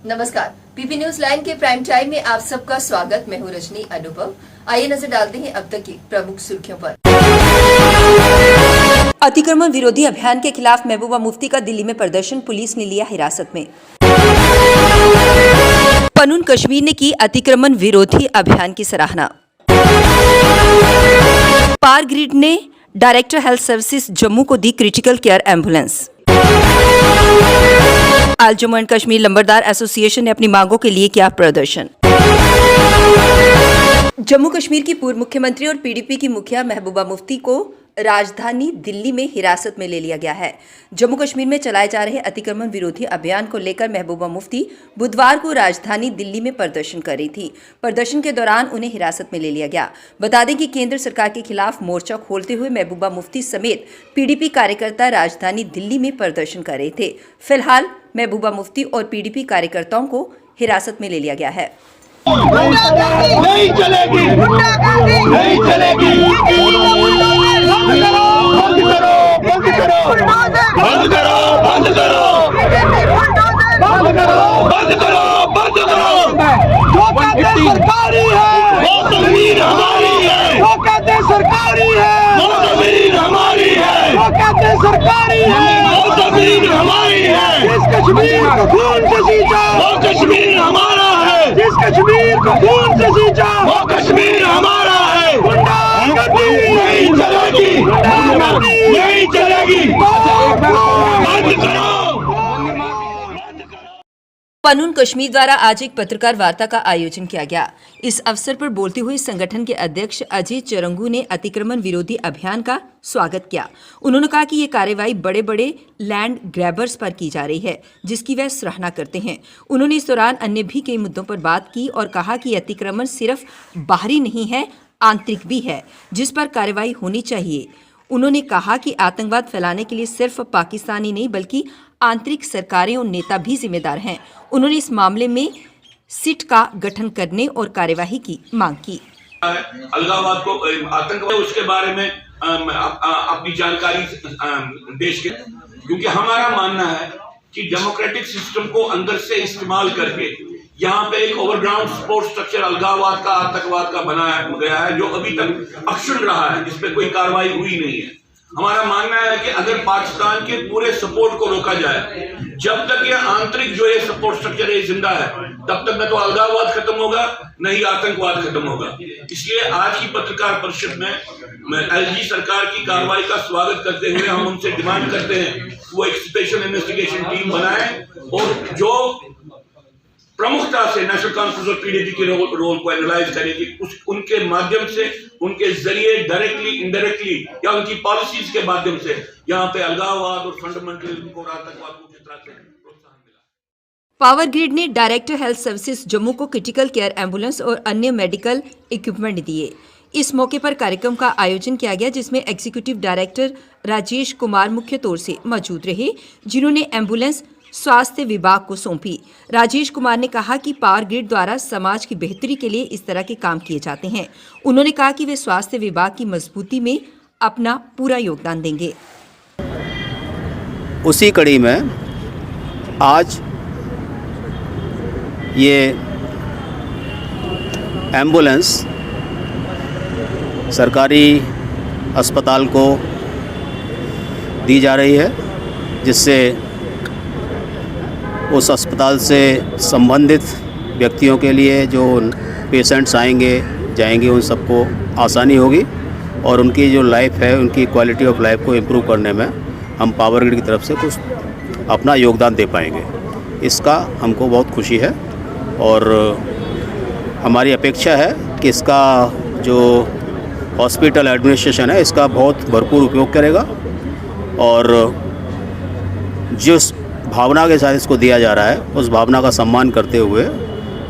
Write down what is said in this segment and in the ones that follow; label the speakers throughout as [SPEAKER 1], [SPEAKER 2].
[SPEAKER 1] नमस्कार, PP news line के prime time में आप सबका स्वागत। मैं हूं रजनी अनुभव। आइए नजर डालते हैं अब तक की प्रमुख सुर्खियों पर। अतिक्रमण विरोधी अभियान के खिलाफ महबूबा मुफ्ती का दिल्ली में प्रदर्शन, पुलिस ने लिया हिरासत में। पनून कश्मीर ने की अतिक्रमण विरोधी अभियान की सराहना। पावर ग्रिड ने डायरेक्टर हेल्थ सर्विसेज जम्मू को दी क्रिटिकल केयर एम्बुलेंस। आज जम्मू एंड कश्मीर लंबरदार एसोसिएशन ने अपनी मांगों के लिए किया प्रदर्शन। जम्मू कश्मीर की पूर्व मुख्यमंत्री और पीडीपी की मुखिया महबूबा मुफ्ती को राजधानी दिल्ली में हिरासत में ले लिया गया है। जम्मू कश्मीर में चलाए जा रहे अतिक्रमण विरोधी अभियान को लेकर महबूबा मुफ्ती बुधवार को राजधानी दिल्ली में प्रदर्शन कर रही थी। प्रदर्शन के दौरान उन्हें हिरासत में ले लिया गया। बता दें कि केंद्र सरकार के खिलाफ मोर्चा खोलते हुए महबूबा मुफ्ती समेत पीडीपी कार्यकर्ता राजधानी दिल्ली में प्रदर्शन कर रहे थे। फिलहाल महबूबा मुफ्ती और पीडीपी कार्यकर्ताओं को हिरासत में ले लिया गया है।
[SPEAKER 2] नहीं चलेगी, नहीं चलेगी। बंद करो, बंद करो, बंद करो, बंद करो, बंद करो, बंद करो, बंद करो। जो कहते सरकारी है वो जमीन हमारी है, वो कहते सरकारी है वो जमीन हमारी है, वो कहते सरकारी है वो जमीन हमारी है। जिस कश्मीर को खून से सींचा वो कश्मीर हमारा है, जिस कश्मीर को खून से सींचा वो कश्मीर हमारा है। गुंडागर्दी नहीं चलेगी, गुंडागर्दी नहीं चलेगी। बंद करो।
[SPEAKER 1] पनून कश्मीर द्वारा आज एक पत्रकार वार्ता का आयोजन किया गया। इस अवसर पर बोलते हुए संगठन के अध्यक्ष अजीत चरंगू ने अतिक्रमण विरोधी अभियान का स्वागत किया। उन्होंने कहा कि ये कार्रवाई बड़े बड़े लैंड ग्रैबर्स पर की जा रही है, जिसकी वह सराहना करते हैं। उन्होंने इस दौरान अन्य भी कई मुद्दों पर बात की और कहा कि अतिक्रमण सिर्फ बाहरी नहीं है, आंतरिक भी है, जिस पर कार्रवाई होनी चाहिए। उन्होंने कहा कि आतंकवाद फैलाने के लिए सिर्फ पाकिस्तानी नहीं बल्कि आंतरिक सरकारें और नेता भी जिम्मेदार हैं। उन्होंने इस मामले में सिट का गठन करने और कार्यवाही की मांग की।
[SPEAKER 3] अलगाववाद को, आतंकवाद, उसके बारे में अपनी जानकारी देश के, क्योंकि हमारा मानना है कि डेमोक्रेटिक सिस्टम को अंदर से इस्तेमाल करके यहाँ पे एक ओवरग्राउंड सपोर्ट स्ट्रक्चर अलगाववाद का, आतंकवाद का बनाया गया है, जो अभी तक अक्षुण्ण रहा है, जिस पे कोई कार्रवाई हुई नहीं है। हमारा मानना है कि अगर पाकिस्तान के पूरे सपोर्ट को रोका जाए, जब तक ये आंतरिक जो ये सपोर्ट स्ट्रक्चर है जिंदा है, तब तक न तो अलगाववाद खत्म होगा न ही आतंकवाद खत्म होगा। इसलिए आज की पत्रकार परिषद में मैं एलजी सरकार की कार्रवाई का स्वागत करते हुए हम उनसे डिमांड करते हैं वो एक स्पेशल इन्वेस्टिगेशन टीम बनाए और जो प्रमुखता से नेशनल कॉन्फ्रेंस और पीडीपी के रोल को एनालाइज करेगी, उनके माध्यम से, उनके जरिए डायरेक्टली इनडायरेक्टली या उनकी पॉलिसीज के माध्यम से यहाँ पे अलगाववाद और फंडामेंटलिज्म को, आतंकवाद को किस तरह से प्रोत्साहन मिला।
[SPEAKER 1] पावर ग्रिड ने डायरेक्टर हेल्थ सर्विसेज जम्मू को क्रिटिकल केयर एम्बुलेंस और अन्य मेडिकल इक्विपमेंट दिए। इस मौके पर कार्यक्रम का आयोजन किया गया, जिसमें एग्जीक्यूटिव डायरेक्टर राजेश कुमार मुख्य तौर से मौजूद रहे, जिन्होंने एम्बुलेंस स्वास्थ्य विभाग को सौंपी। राजेश कुमार ने कहा कि पावर ग्रिड द्वारा समाज की बेहतरी के लिए इस तरह के काम किए जाते हैं। उन्होंने कहा कि वे स्वास्थ्य विभाग की मजबूती में अपना पूरा योगदान देंगे।
[SPEAKER 4] उसी कड़ी में आज ये एम्बुलेंस सरकारी अस्पताल को दी जा रही है, जिससे उस अस्पताल से संबंधित व्यक्तियों के लिए जो पेशेंट्स आएंगे जाएंगे उन सबको आसानी होगी और उनकी जो लाइफ है, उनकी क्वालिटी ऑफ लाइफ को इम्प्रूव करने में हम पावर ग्रिड की तरफ से कुछ अपना योगदान दे पाएंगे। इसका हमको बहुत खुशी है और हमारी अपेक्षा है कि इसका जो हॉस्पिटल एडमिनिस्ट्रेशन है इसका बहुत भरपूर उपयोग करेगा और जिस भावना के साथ इसको दिया जा रहा है उस भावना का सम्मान करते हुए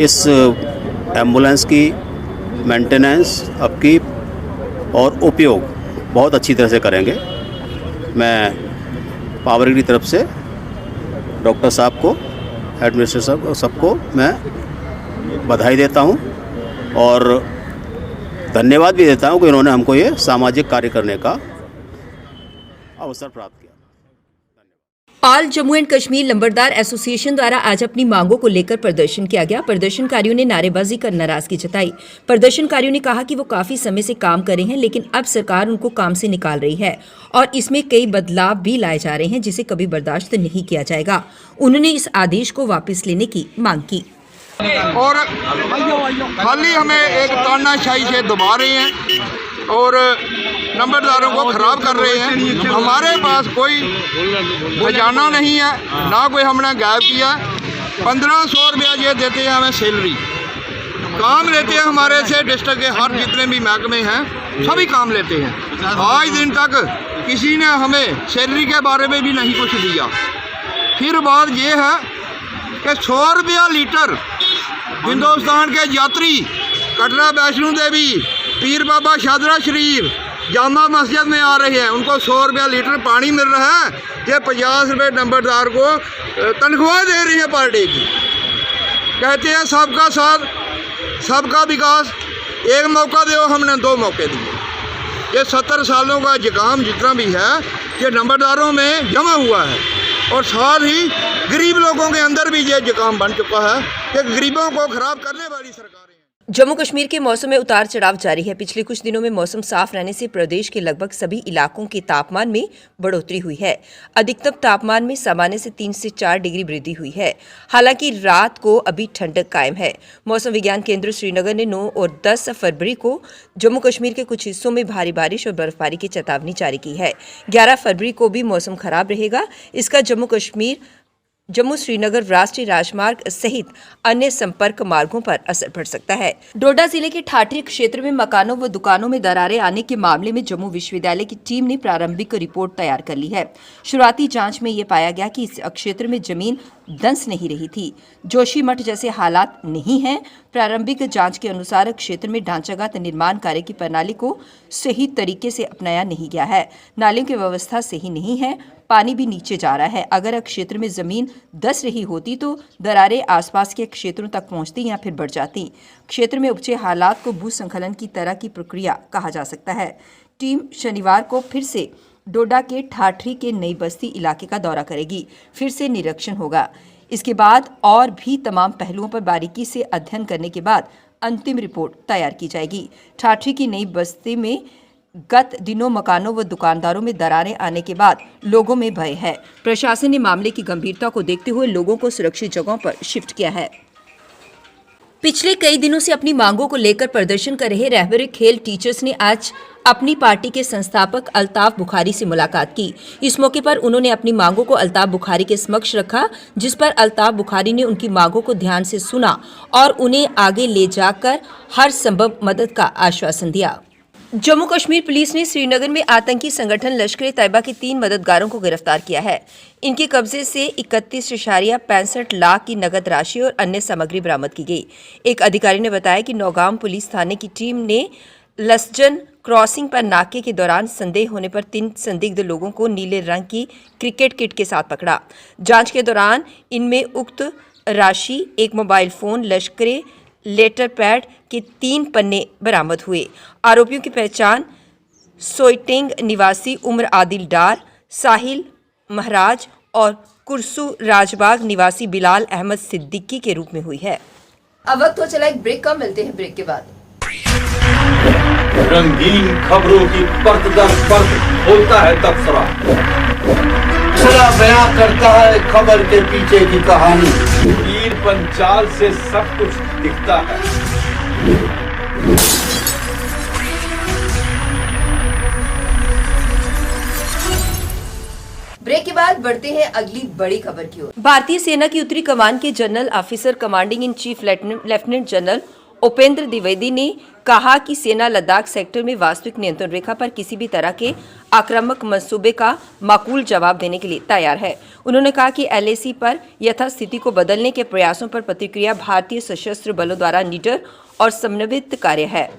[SPEAKER 4] इस एम्बुलेंस की मेंटेनेंस, अपकीप और उपयोग बहुत अच्छी तरह से करेंगे। मैं पावर ग्रिड की तरफ से डॉक्टर साहब को, एडमिनिस्ट्रेटर सबको मैं बधाई देता हूं और धन्यवाद भी देता हूं कि उन्होंने हमको ये सामाजिक कार्य करने का अवसर प्राप्त किया।
[SPEAKER 1] ऑल जम्मू एंड कश्मीर लंबरदार एसोसिएशन द्वारा आज अपनी मांगों को लेकर प्रदर्शन किया गया। प्रदर्शनकारियों ने नारेबाजी कर नाराजगी जताई। प्रदर्शनकारियों ने कहा कि वो काफी समय से काम कर रहे हैं, लेकिन अब सरकार उनको काम से निकाल रही है और इसमें कई बदलाव भी लाए जा रहे हैं, जिसे कभी बर्दाश्त नहीं किया जाएगा। उन्होंने इस आदेश को वापस लेने की मांग की।
[SPEAKER 5] और खाली हमें एक तानाशाही से दबा रहे हैं और नंबरदारों को ख़राब कर रहे हैं। हमारे पास कोई खजाना नहीं है, ना कोई हमने गायब किया। 1500 रुपया ये देते हैं हमें सैलरी। काम लेते हैं हमारे से डिस्ट्रिक्ट के हर जितने भी महकमे हैं सभी काम लेते हैं। आज दिन तक किसी ने हमें सैलरी के बारे में भी नहीं कुछ दिया। फिर बात ये है कि 100 रुपया लीटर हिंदुस्तान के यात्री कटरा वैष्णो देवी, पीर बाबा शादरा शरीफ, जामा मस्जिद में आ रहे हैं, उनको 100 रुपया लीटर पानी मिल रहा है। ये 50 रुपये नंबरदार को तनख्वाह दे रही है पर डे की। कहते हैं सबका साथ सबका विकास, एक मौका दो, हमने 2 मौके दिए। ये 70 सालों का जुकाम जितना भी है ये नंबरदारों में जमा हुआ है और साथ ही गरीब लोगों के अंदर भी ये जुकाम बन चुका है कि गरीबों को ख़राब करने वाली सरकारें।
[SPEAKER 1] जम्मू कश्मीर के मौसम में उतार चढ़ाव जारी है। पिछले कुछ दिनों में मौसम साफ रहने से प्रदेश के लगभग सभी इलाकों के तापमान में बढ़ोतरी हुई है। अधिकतम तापमान में सामान्य से 3 से 4 डिग्री वृद्धि हुई है। हालांकि रात को अभी ठंडक कायम है। मौसम विज्ञान केंद्र श्रीनगर ने 9 और 10 फरवरी को जम्मू कश्मीर के कुछ हिस्सों में भारी बारिश और बर्फबारी की चेतावनी जारी की है। 11 फरवरी को भी मौसम खराब रहेगा। इसका जम्मू श्रीनगर राष्ट्रीय राजमार्ग सहित अन्य संपर्क मार्गों पर असर पड़ सकता है। डोडा जिले के ठाठरी क्षेत्र में मकानों व दुकानों में दरारें आने के मामले में जम्मू विश्वविद्यालय की टीम ने प्रारंभिक रिपोर्ट तैयार कर ली है। शुरुआती जांच में ये पाया गया कि इस क्षेत्र में जमीन दंस नहीं रही थी। जोशीमठ जैसे हालात नहीं हैं। प्रारंभिक जांच के अनुसार क्षेत्र में ढांचागत निर्माण कार्य की प्रणाली को सही तरीके से अपनाया नहीं गया है। नालियों की व्यवस्था सही नहीं है। पानी भी नीचे जा रहा है। अगर क्षेत्र में जमीन दस रही होती तो दरारें आसपास के क्षेत्रों तक पहुंचती या फिर बढ़ जाती। क्षेत्र में उपजे हालात को भूस्खलन की तरह की प्रक्रिया कहा जा सकता है। टीम शनिवार को फिर से डोडा के ठाठरी के नई बस्ती इलाके का दौरा करेगी। फिर से निरीक्षण होगा। इसके बाद और भी तमाम पहलुओं पर बारीकी से अध्ययन करने के बाद अंतिम रिपोर्ट तैयार की जाएगी। ठाठरी की नई बस्ती में गत दिनों मकानों व दुकानदारों में दरारें आने के बाद लोगों में भय है। प्रशासन ने मामले की गंभीरता को देखते हुए लोगों को सुरक्षित जगहों पर शिफ्ट किया है। पिछले कई दिनों से अपनी मांगों को लेकर प्रदर्शन कर रहे रहबर खेल टीचर्स ने आज अपनी पार्टी के संस्थापक अल्ताफ बुखारी से मुलाकात की। इस मौके पर उन्होंने अपनी मांगों को अल्ताफ बुखारी के समक्ष रखा, जिस पर अल्ताफ बुखारी ने उनकी मांगों को ध्यान से सुना और उन्हें आगे ले जाकर हर संभव मदद का आश्वासन दिया। जम्मू कश्मीर पुलिस ने श्रीनगर में आतंकी संगठन लश्कर-ए-तैयबा के 3 मददगारों को गिरफ्तार किया है। इनके कब्जे से 31.65 लाख की नकद राशि और अन्य सामग्री बरामद की गई। एक अधिकारी ने बताया कि नौगाम पुलिस थाने की टीम ने लसजन क्रॉसिंग पर नाके के दौरान संदेह होने पर 3 संदिग्ध लोगों को नीले रंग की क्रिकेट किट के साथ पकड़ा। जांच के दौरान इनमें उक्त राशि, एक मोबाइल फोन, लश्करी लेटर पैड के 3 पन्ने बरामद हुए। आरोपियों की पहचान सोइटेंग निवासी उम्र आदिल डार, साहिल महराज और कुरसू राजबाग निवासी बिलाल अहमद सिद्दीकी के रूप में हुई है। अब वक्त हो चला एक ब्रेक का, मिलते हैं ब्रेक के बाद।
[SPEAKER 6] रंगीन खबरों की परत दर परत होता है तबसरा, बयां करता है खबर के पीछे की कहानी। तीर पंचाल से सब कुछ दिखता है।
[SPEAKER 1] ब्रेक के बाद बढ़ते हैं अगली बड़ी खबर की ओर। भारतीय सेना की उत्तरी कमान के general officer commanding in chief lieutenant general Upendra Dwivedi ने कहा कि सेना लद्दाख सेक्टर में वास्तविक नियंत्रण रेखा पर किसी भी तरह के आक्रामक मंसूबे का माकूल जवाब देने के लिए तैयार है। उन्होंने कहा कि LAC पर यथास्थिति को बदलने के प्रयासों पर प्रतिक्रिया भारतीय सशस्त्र बलों द्वारा निडर और समन्वित कार्य है।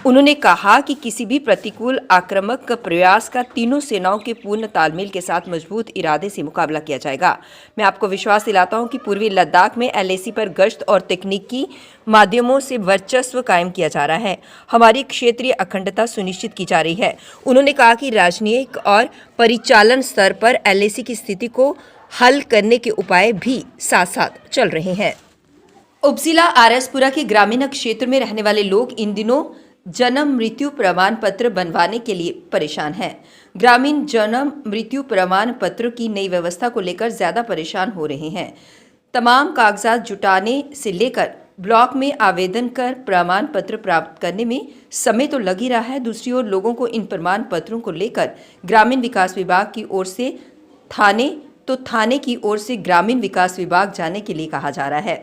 [SPEAKER 1] उन्होंने कहा कि किसी भी प्रतिकूल आक्रामक प्रयास का तीनों सेनाओं के पूर्ण तालमेल के साथ मजबूत इरादे से मुकाबला किया जाएगा। मैं आपको विश्वास दिलाता हूं कि पूर्वी लद्दाख में LAC पर गश्त और तकनीकी माध्यमों से वर्चस्व कायम किया जा रहा है। हमारी क्षेत्रीय अखंडता सुनिश्चित की जा रही है। उन्होंने कहा कि राजनयिक और परिचालन स्तर पर LAC की स्थिति को हल करने के उपाय भी साथ साथ चल रहे हैं। उपजिला आरएसपुरा के ग्रामीण क्षेत्र में रहने वाले लोग इन दिनों जन्म मृत्यु प्रमाण पत्र बनवाने के लिए परेशान हैं। ग्रामीण जन्म मृत्यु प्रमाण पत्र की नई व्यवस्था को लेकर ज्यादा परेशान हो रहे हैं। तमाम कागजात जुटाने से लेकर ब्लॉक में आवेदन कर प्रमाण पत्र प्राप्त करने में समय तो लग ही रहा है। दूसरी ओर लोगों को इन प्रमाण पत्रों को लेकर ग्रामीण विकास विभाग की ओर से थाने की ओर से ग्रामीण विकास विभाग जाने के लिए कहा जा रहा है।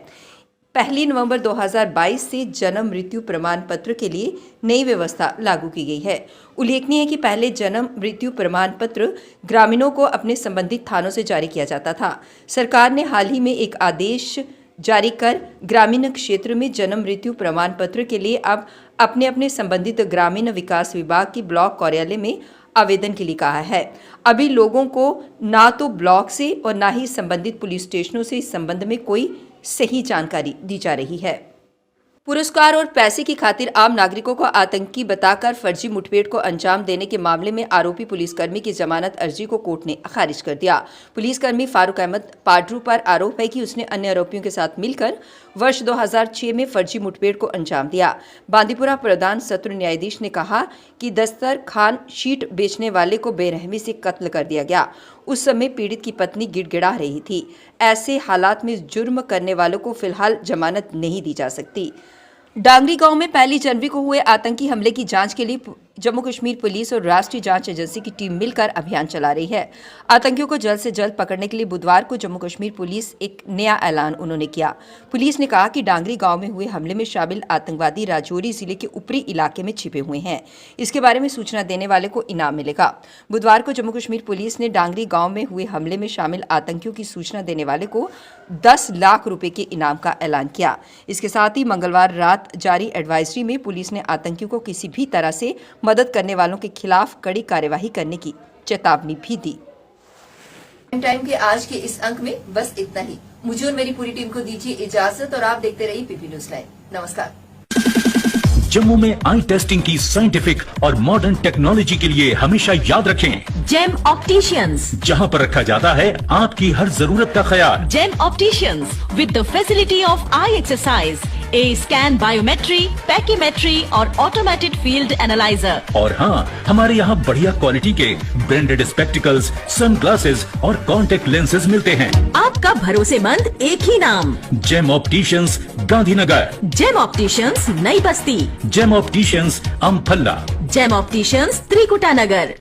[SPEAKER 1] 1 नवंबर 2022 से जन्म मृत्यु प्रमाण पत्र के लिए नई व्यवस्था लागू की गई है। उल्लेखनीय है कि पहले जन्म मृत्यु प्रमाण पत्र ग्रामीणों को अपने संबंधित थानों से जारी किया जाता था। सरकार ने हाल ही में एक आदेश जारी कर ग्रामीण क्षेत्र में जन्म मृत्यु प्रमाण पत्र के लिए अब अपने अपने संबंधित ग्रामीण विकास विभाग की ब्लॉक कार्यालय में आवेदन के लिए कहा है। अभी लोगों को ना तो ब्लॉक से और ना ही संबंधित पुलिस स्टेशनों से इस संबंध में कोई सही जानकारी दी जा रही है। पुरस्कार और पैसे की खातिर आम नागरिकों को आतंकी बताकर फर्जी मुठभेड़ को अंजाम देने के मामले में आरोपी पुलिसकर्मी की जमानत अर्जी को कोर्ट ने खारिज कर दिया। पुलिसकर्मी फारूक अहमद पाड्रू पर आरोप है कि उसने अन्य आरोपियों के साथ मिलकर वर्ष 2006 में फर्जी मुठभेड़ को अंजाम दिया। बांदीपुरा प्रधान सत्र न्यायाधीश ने कहा कि दस्तर खान शीट बेचने वाले को बेरहमी से कत्ल कर दिया गया। उस समय पीड़ित की पत्नी गिड़गिड़ा रही थी। ऐसे हालात में जुर्म करने वालों को फिलहाल जमानत नहीं दी जा सकती। डांगरी गांव में 1 जनवरी को हुए आतंकी हमले की जांच के लिए जम्मू कश्मीर पुलिस और राष्ट्रीय जांच एजेंसी की टीम मिलकर अभियान चला रही है। आतंकियों को जल्द से जल्द पकड़ने के लिए बुधवार को जम्मू कश्मीर पुलिस एक नया ऐलान उन्होंने किया। पुलिस ने कहा कि डांगरी गांव में हुए हमले में शामिल आतंकवादी राजौरी जिले के ऊपरी इलाके में छिपे हुए हैं। इसके बारे में सूचना देने वाले को इनाम मिलेगा। बुधवार को जम्मू कश्मीर पुलिस ने डांगरी गांव में हुए हमले में शामिल आतंकियों की सूचना देने वाले को 10 लाख रुपए के इनाम का ऐलान किया। इसके साथ ही मंगलवार रात जारी एडवाइजरी में पुलिस ने आतंकियों को किसी भी तरह से मदद करने वालों के खिलाफ कड़ी कार्यवाही करने की चेतावनी भी दी। टाइम के आज के इस अंक में बस इतना ही। मुझे और मेरी पूरी टीम को दीजिए इजाजत और आप देखते रहिए पीपी न्यूज़ लाइव। नमस्कार।
[SPEAKER 7] जम्मू में आई टेस्टिंग की साइंटिफिक और मॉडर्न टेक्नोलॉजी के लिए हमेशा याद रखें
[SPEAKER 8] जेम ऑप्टिशियंस,
[SPEAKER 7] जहां पर रखा जाता है आपकी हर जरूरत का ख्याल।
[SPEAKER 8] Gem opticians with the facility of eye exercise, A scan, biometry, pachymetry और ऑटोमेटेड फील्ड एनालाइजर।
[SPEAKER 7] और हाँ, हमारे यहाँ बढ़िया क्वालिटी के ब्रांडेड स्पेक्टिकल्स, सनग्लासेस और कॉन्टेक्ट लेंसेज मिलते हैं।
[SPEAKER 8] आपका भरोसेमंद एक ही नाम,
[SPEAKER 7] Gem opticians, Gandhinagar.
[SPEAKER 8] Gem opticians, Nai Basti.
[SPEAKER 7] Gem opticians, Amphalla.
[SPEAKER 8] Gem opticians, Trikuta नगर।